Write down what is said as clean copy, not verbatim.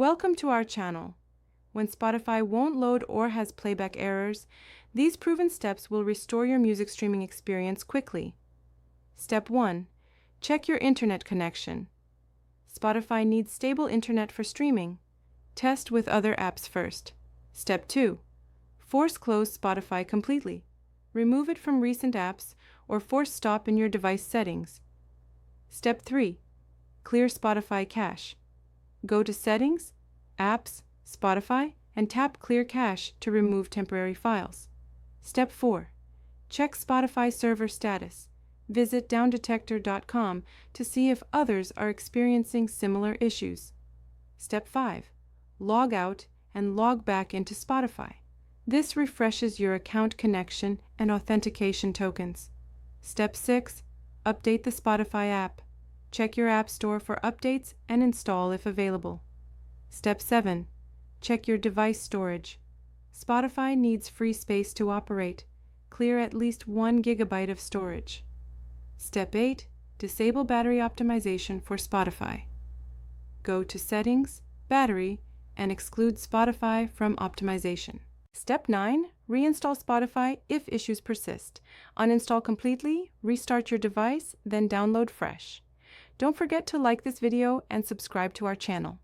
Welcome to our channel. When Spotify won't load or has playback errors, these proven steps will restore your music streaming experience quickly. Step 1. Check your internet connection. Spotify needs stable internet for streaming. Test with other apps first. Step 2. Force close Spotify completely. Remove it from recent apps or force stop in your device settings. Step 3. Clear Spotify cache. Go to Settings, Apps, Spotify, and tap Clear Cache to remove temporary files. Step 4. Check Spotify server status. Visit downdetector.com to see if others are experiencing similar issues. Step 5. Log out and log back into Spotify. This refreshes your account connection and authentication tokens. Step 6. Update the Spotify app. Check your app store for updates and install if available. Step 7. Check your device storage. Spotify needs free space to operate. Clear at least 1 GB of storage. Step 8. Disable battery optimization for Spotify. Go to Settings, Battery, and exclude Spotify from optimization. Step 9. Reinstall Spotify if issues persist. Uninstall completely, restart your device, then download fresh. Don't forget to like this video and subscribe to our channel.